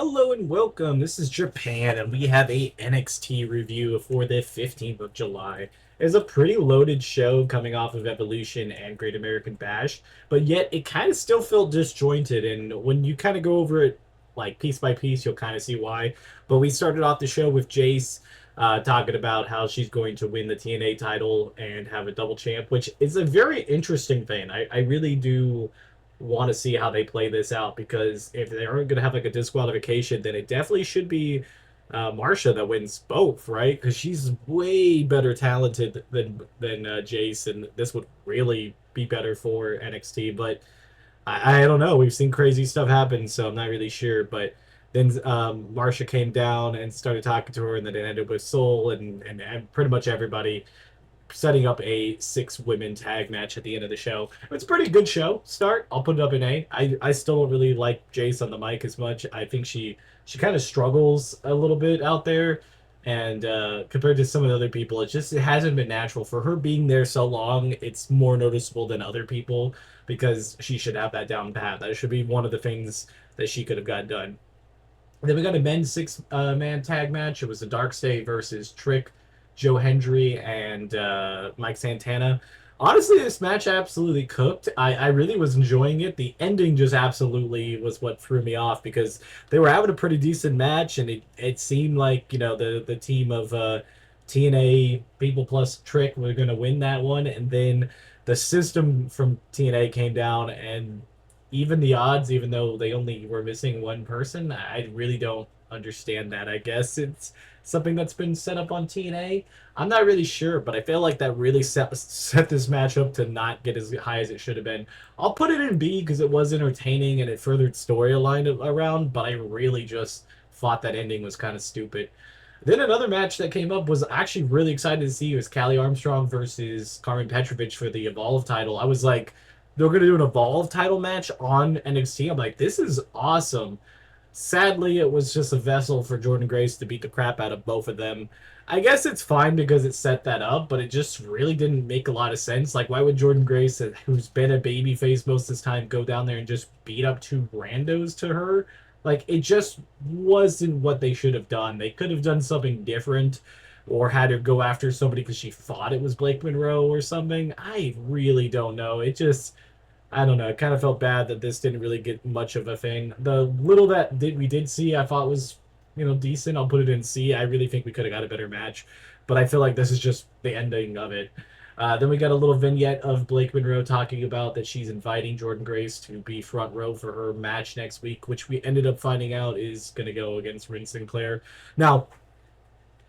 Hello and welcome. This is Japan, and we have a NXT review for the 15th of July. It's a pretty loaded show coming off of Evolution and Great American Bash, but yet it kind of still felt disjointed. And when you kind of go over it like piece by piece, you'll kind of see why. But we started off the show with Jace talking about how she's going to win the TNA title and have a double champ, which is a very interesting thing. I really do want to see how they play this out because if they aren't going to have like a disqualification, then it definitely should be Marsha that wins both, right? Because she's way better talented than Jace, and this would really be better for NXT. But I don't know. We've seen crazy stuff happen, so I'm not really sure. But then Marsha came down and started talking to her, and then it ended with Soul and pretty much everybody setting up a six-women tag match at the end of the show. It's a pretty good show start. I'll put it up in A. I still don't really like Jace on the mic as much. I think she kind of struggles a little bit out there, and compared to some of the other people, it hasn't been natural for her being there so long. It's more noticeable than other people because she should have that down pat. That should be one of the things that she could have got done. Then we got a men's six-man tag match. It was the Dark State versus Trick, Joe Hendry, and Mike Santana. Honestly, this match absolutely cooked. I really was enjoying it. The ending just absolutely was what threw me off because they were having a pretty decent match, and it seemed like the team of TNA People plus Trick were going to win that one, and then the system from TNA came down and even the odds, even though they only were missing one person. I really don't understand that. I guess it's something that's been set up on TNA. I'm not really sure, but I feel like that really set this match up to not get as high as it should have been. I'll put it in B because it was entertaining and it furthered storyline around, but I really just thought that ending was kind of stupid. Then another match that came up was actually really excited to see was Callie Armstrong versus Carmen Petrovich for the Evolve title. I was like, they're going to do an Evolve title match on NXT. I'm like, this is awesome. Sadly, it was just a vessel for Jordan Grace to beat the crap out of both of them. I guess it's fine because it set that up, but it just really didn't make a lot of sense. Like, why would Jordan Grace, who's been a babyface most of his time, go down there and just beat up two randos to her? Like, it just wasn't what they should have done. They could have done something different or had her go after somebody because she thought it was Blake Monroe or something. I really don't know. I don't know. It kind of felt bad that this didn't really get much of a thing. The little that we did see, I thought was, decent. I'll put it in C. I really think we could have got a better match, but I feel like this is just the ending of it. Then we got a little vignette of Blake Monroe talking about that she's inviting Jordan Grace to be front row for her match next week, which we ended up finding out is going to go against Rin Sinclair. Now,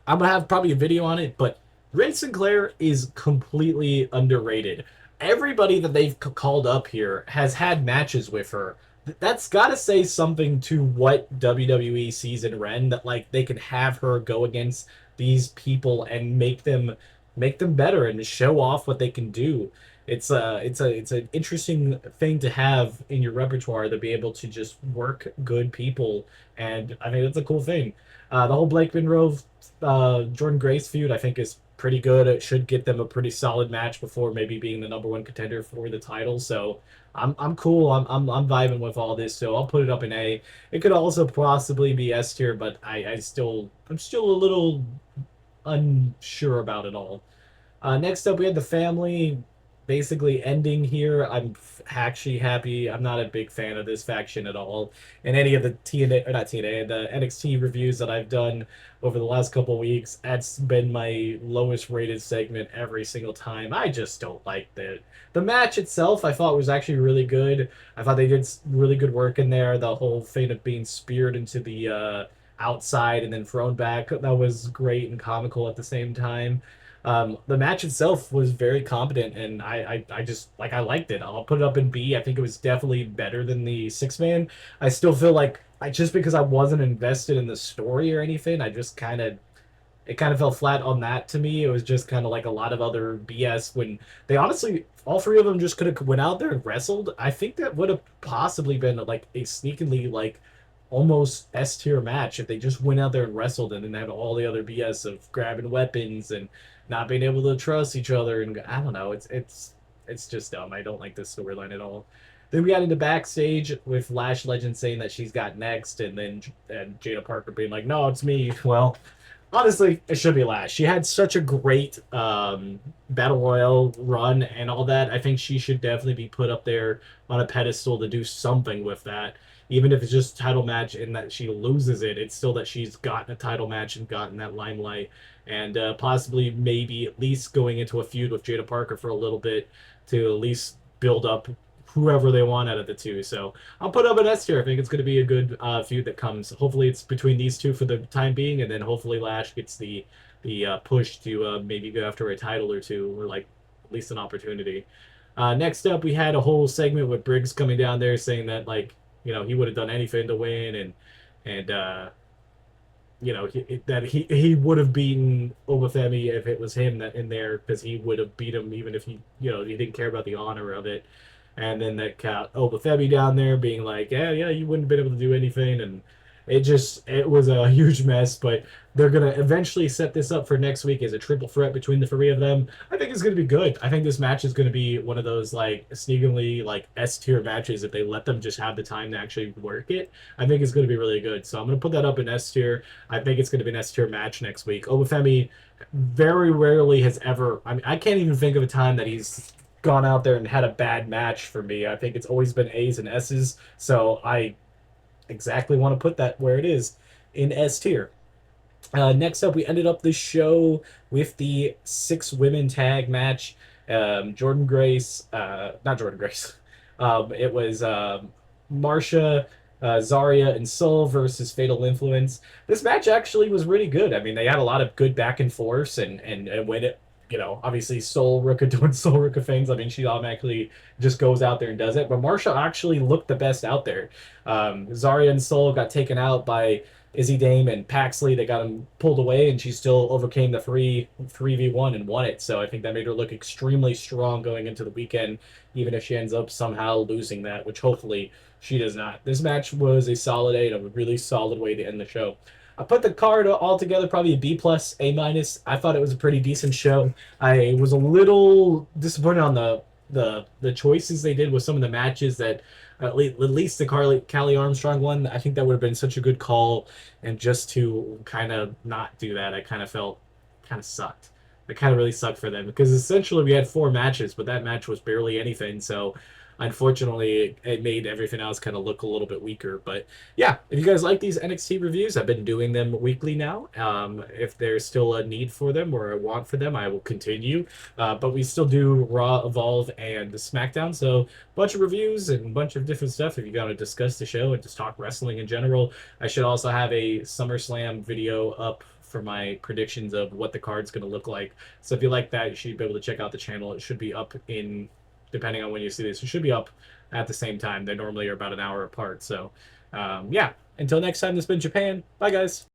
I'm going to have probably a video on it, but Rin Sinclair is completely underrated. Everybody that they've called up here has had matches with her. That's got to say something to what WWE sees in Ren, that like they can have her go against these people and make them better and show off what they can do. It's an interesting thing to have in your repertoire to be able to just work good people, and I think that's a cool thing. The whole Blake Monroe Jordan Grace feud I think is pretty good. It should get them a pretty solid match before maybe being the number one contender for the title. So I'm cool. I'm vibing with all this. So I'll put it up in A. It could also possibly be S tier, but I'm still a little unsure about it all. Next up, we had the family basically ending here. I'm actually happy. I'm not a big fan of this faction at all. And any of the TNA, or not TNA, the NXT reviews that I've done over the last couple weeks, that's been my lowest rated segment every single time. I just don't like the match itself. I thought was actually really good. I thought they did really good work in there. The whole thing of being speared into the outside and then thrown back, that was great and comical at the same time. The match itself was very competent, and I just like I liked it. I'll put it up in B. I think it was definitely better than the six man. I still feel like just because I wasn't invested in the story or anything, it kind of fell flat on that to me. It was just kind of like a lot of other BS when they honestly all three of them just could have went out there and wrestled. I think that would have possibly been like a sneakily like almost S tier match if they just went out there and wrestled and then had all the other BS of grabbing weapons and not being able to trust each other. And I don't know, it's just dumb. I don't like this storyline at all. Then we got into backstage with Lash Legend saying that she's got next, and Jada Parker being like, "No, it's me." Well, honestly, it should be Lash. She had such a great battle royal run and all that. I think she should definitely be put up there on a pedestal to do something with that. Even if it's just a title match and that she loses it, it's still that she's gotten a title match and gotten that limelight, and possibly maybe at least going into a feud with Jada Parker for a little bit to at least build up whoever they want out of the two. So I'll put up an S tier. I think it's going to be a good feud that comes. Hopefully, it's between these two for the time being, and then hopefully Lash gets the push to maybe go after a title or two, or like at least an opportunity. Next up, we had a whole segment with Briggs coming down there saying that like he would have done anything to win, and that he would have beaten Obafemi if it was him that in there because he would have beat him even if he didn't care about the honor of it. And then that cat Obafemi down there being like, yeah, you wouldn't have been able to do anything, and it was a huge mess. But they're gonna eventually set this up for next week as a triple threat between the three of them. I think it's gonna be good. I think this match is gonna be one of those like sneakily like S tier matches if they let them just have the time to actually work it. I think it's gonna be really good. So I'm gonna put that up in S tier. I think it's gonna be an S tier match next week. Obafemi very rarely has ever. I mean, I can't even think of a time that he's gone out there and had a bad match for me. I think it's always been A's and S's. So I exactly want to put that where it is in S tier. Next up, we ended up the show with the six women tag match. Jordan Grace, not Jordan Grace. It was Marsha, Zarya, and Soul versus Fatal Influence. This match actually was really good. I mean, they had a lot of good back and forth, and when it, obviously Soul Rooka doing Soul Rooka things. I mean, she automatically just goes out there and does it. But Marsha actually looked the best out there. Zarya and Soul got taken out by Izzy Dame and Paxley. They got him pulled away, and she still overcame the 3v1 and won it. So I think that made her look extremely strong going into the weekend, even if she ends up somehow losing that, which hopefully she does not. This match was a solid 8, a really solid way to end the show. I put the card all together probably a B plus, A minus. I thought it was a pretty decent show. I was a little disappointed on the choices they did with some of the matches that at least the Callie Armstrong one. I think that would have been such a good call, and just to kind of not do that, I kind of felt kind of sucked. It kind of really sucked for them because essentially we had 4 matches, but that match was barely anything. So unfortunately, it made everything else kind of look a little bit weaker. But yeah, if you guys like these NXT reviews, I've been doing them weekly now. If there's still a need for them or a want for them, I will continue. But we still do Raw, Evolve, and SmackDown. So a bunch of reviews and a bunch of different stuff if you got to discuss the show and just talk wrestling in general. I should also have a SummerSlam video up for my predictions of what the card's going to look like. So if you like that, you should be able to check out the channel. It should be up in, depending on when you see this, it should be up at the same time. They normally are about an hour apart. So, yeah. Until next time, this has been Japan. Bye, guys.